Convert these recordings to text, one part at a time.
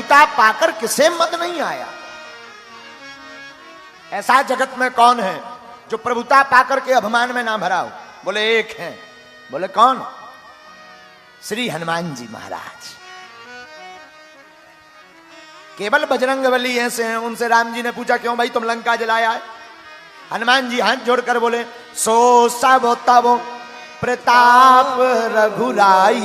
प्रभुता पाकर किसे मद नहीं आया। ऐसा जगत में कौन है जो प्रभुता पाकर के अभिमान में ना भरा हो? बोले एक है। बोले कौन? श्री हनुमान जी महाराज। केवल बजरंगबली ऐसे हैं। उनसे राम जी ने पूछा क्यों भाई तुम लंका जलाया है? हनुमान जी हाथ जोड़कर बोले सो सब तब प्रताप रघुराई।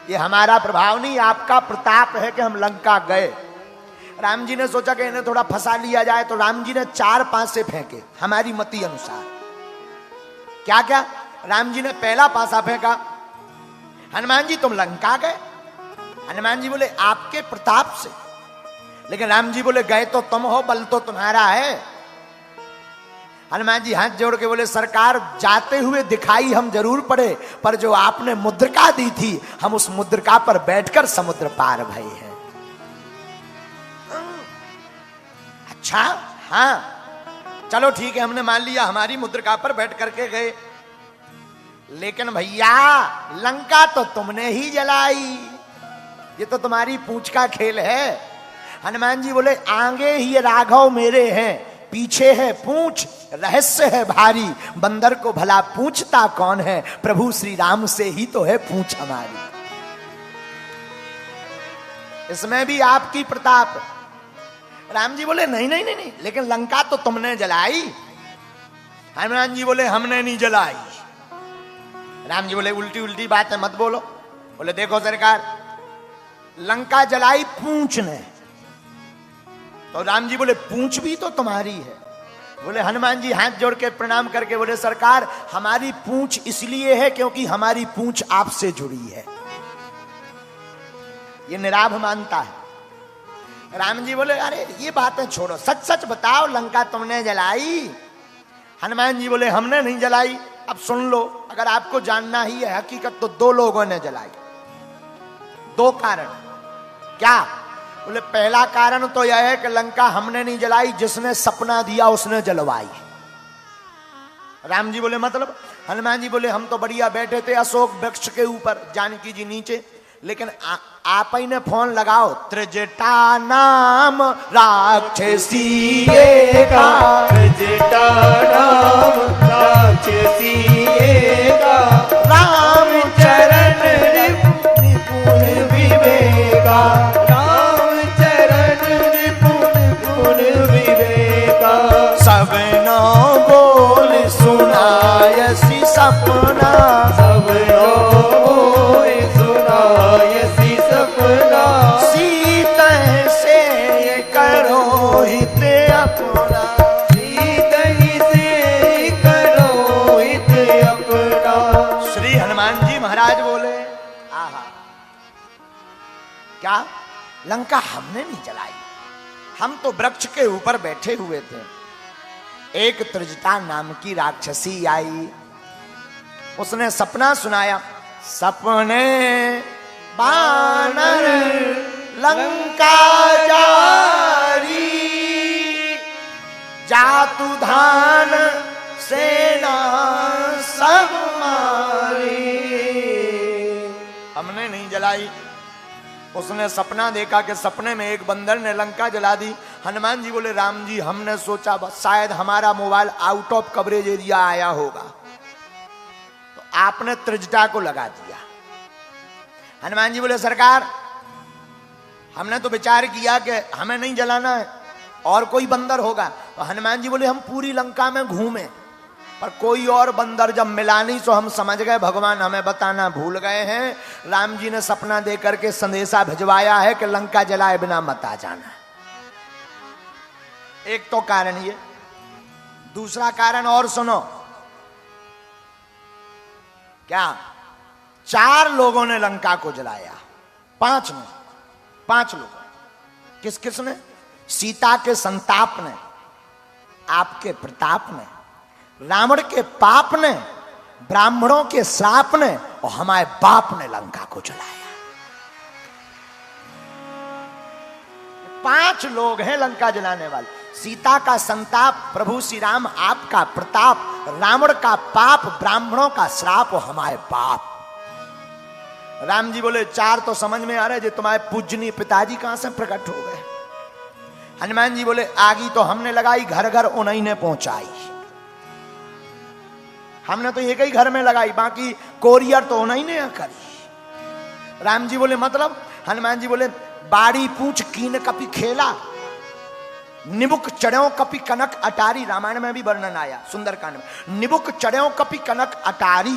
ये हमारा प्रभाव नहीं, आपका प्रताप है कि हम लंका गए। राम जी ने सोचा कि इन्हें थोड़ा फंसा लिया जाए, तो राम जी ने 4 पासे फेंके हमारी मति अनुसार। क्या क्या? राम जी ने पहला पासा फेंका, हनुमान जी तुम लंका गए। हनुमान जी बोले आपके प्रताप से। लेकिन राम जी बोले गए तो तुम हो, बल तो तुम्हारा है। हनुमान जी हाथ जोड़ के बोले सरकार जाते हुए दिखाई हम जरूर पड़े, पर जो आपने मुद्रिका दी थी हम उस मुद्रिका पर बैठकर समुद्र पार भए हैं। अच्छा हाँ चलो ठीक है, हमने मान लिया हमारी मुद्रिका पर बैठ करके गए, लेकिन भैया लंका तो तुमने ही जलाई, ये तो तुम्हारी पूंछ का खेल है। हनुमान जी बोले आगे ही राघव मेरे हैं, पीछे है पूंछ, रहस्य है भारी। बंदर को भला पूछता कौन है, प्रभु श्री राम से ही तो है पूंछ हमारी। इसमें भी आपकी प्रताप। राम जी बोले नहीं नहीं नहीं नहीं, लेकिन लंका तो तुमने जलाई। हनुमान जी बोले हमने नहीं जलाई। राम जी बोले उल्टी उल्टी बात है मत बोलो। बोले देखो सरकार लंका जलाई पूंछ ने, तो राम जी बोले पूंछ भी तो तुम्हारी है। बोले हनुमान जी हाथ जोड़ के प्रणाम करके बोले सरकार हमारी पूंछ इसलिए है क्योंकि हमारी पूंछ आपसे जुड़ी है। ये निराभ मानता है। राम जी बोले अरे ये बातें छोड़ो, सच सच बताओ लंका तुमने जलाई? हनुमान जी बोले हमने नहीं जलाई। अब सुन लो, अगर आपको जानना ही है हकीकत तो 2 लोगों ने जलाई। 2 कारण। क्या? बोले पहला कारण तो यह है कि लंका हमने नहीं जलाई, जिसने सपना दिया उसने जलवाई। राम जी बोले मतलब? हनुमान जी बोले हम तो बढ़िया बैठे थे अशोक वृक्ष के ऊपर, जानकी जी नीचे, लेकिन आप ही ने फोन लगाओ, त्रिजटा नाम राक्षसी का, त्रिजटा नाम राक्षसी का, राम चरण निपुण विवेका, राम चरण निपुण विवेका, सबनो बोल सुनायसी सपना, सबनो बोल सुनायसी सपना, सीता से करो हित अपना, सीता से करो हित अपना। श्री हनुमान जी महाराज बोले आहा क्या लंका हमने नहीं जलाई, हम तो वृक्ष के ऊपर बैठे हुए थे। एक त्रिजटा नाम की राक्षसी आई, उसने सपना सुनाया, सपने बानर लंका जारी, जातु धान सेना सब मारी। हमने नहीं जलाई। उसने सपना देखा कि सपने में एक बंदर ने लंका जला दी। हनुमान जी बोले राम जी हमने सोचा शायद हमारा mobile out of coverage area आया होगा, तो आपने त्रिजटा को लगा दिया। हनुमान जी बोले सरकार हमने तो विचार किया कि हमें नहीं जलाना है और कोई बंदर होगा। तो हनुमान जी बोले हम पूरी लंका में घूमे पर कोई और बंदर जब मिला नहीं तो हम समझ गए भगवान हमें बताना भूल गए हैं। राम जी ने सपना दे करके संदेशा भिजवाया है कि लंका जलाए बिना मत आ जाना। एक तो कारण ये। दूसरा कारण और सुनो, क्या 4 लोगों ने लंका को जलाया, 5 ने, 5 लोग। किस किस ने? सीता के संताप ने, आपके प्रताप ने, रावण के पाप ने, ब्राह्मणों के श्राप ने और हमारे बाप ने लंका को जलाया। 5 लोग हैं लंका जलाने वाले। सीता का संताप, प्रभु श्री राम आपका प्रताप, रावण का पाप, ब्राह्मणों का श्राप और हमारे बाप। राम जी बोले 4 तो समझ में आ रहे, जो तुम्हारे पूजनीय पिताजी कहां से प्रकट हो गए। हनुमान जी बोले आगी तो हमने लगाई, घर घर उन्हीं ने पहुंचाई। हमने तो एक ही घर में लगाई, बाकी कोरियर तो उन्हीं ने करी। राम जी बोले मतलब? हनुमान जी बोले बाड़ी पूछ कीन कपि खेला, निबुक चढ़ो कपि कनक अटारी। रामायण में भी वर्णन आया, सुंदरकांड में। निबुक चढ़ो कपि कनक अटारी।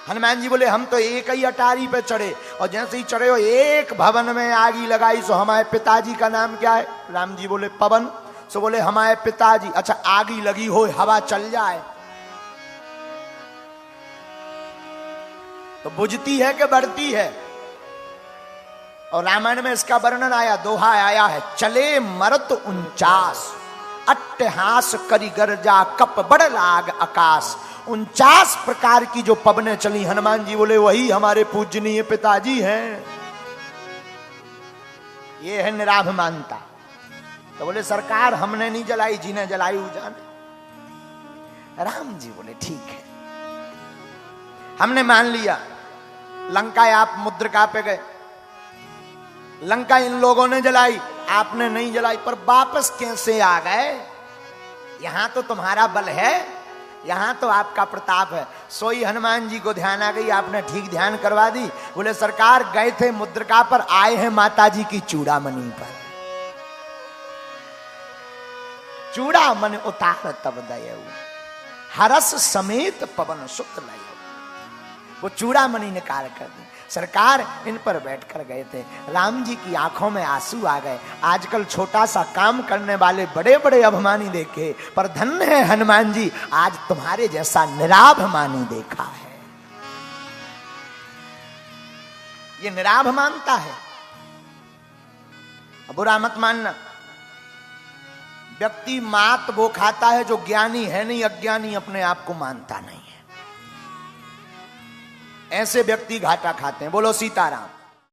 हनुमान जी बोले हम तो एक ही अटारी पे चढ़े, और जैसे ही चढ़े हो एक भवन में आगी लगाई। सो हमारे पिताजी का नाम क्या है? राम जी बोले पवन। सो बोले हमारे पिताजी। अच्छा आगी लगी हो, हवा चल जाए तो बुझती है कि बढ़ती है? और रामायण में इसका वर्णन आया, दोहा आया है, चले मरत 49, अट्टहास करी गर्जा कप बड़ लाग आकाश। 49 प्रकार की जो पवनें चली, हनुमान जी बोले वही हमारे पूजनीय पिताजी हैं। ये है निराभिमानता। तो बोले सरकार हमने नहीं जलाई, जिन्हें जलाई वो जाने। राम जी बोले ठीक है, हमने मान लिया। लंका आप मुद्रिका पे गए, लंका इन लोगों ने जलाई, आपने नहीं जलाई, पर वापस कैसे आ गए? यहां तो तुम्हारा बल है, यहां तो आपका प्रताप है। सोई हनुमान जी को ध्यान आ गई, आपने ठीक ध्यान करवा दी। बोले सरकार गए थे मुद्रिका पर, आए हैं माता जी की चूड़ामणि पर। चूड़ामणि उतार तब दयऊ, हरस समेत पवन सुत लय। वो चूड़ामणि निकाल कर दी। सरकार इन पर बैठकर गए थे, राम जी की आंखों में आंसू आ गए। आजकल छोटा सा काम करने वाले बड़े बड़े अभिमानी देखे, पर धन्य है हनुमान जी, आज तुम्हारे जैसा निराभिमानी देखा है। ये निराभिमानता है। बुरा मत मानना, व्यक्ति मात वो खाता है जो ज्ञानी है नहीं, अज्ञानी अपने आप को मानता नहीं है। ऐसे व्यक्ति घाटा खाते हैं। बोलो सीताराम।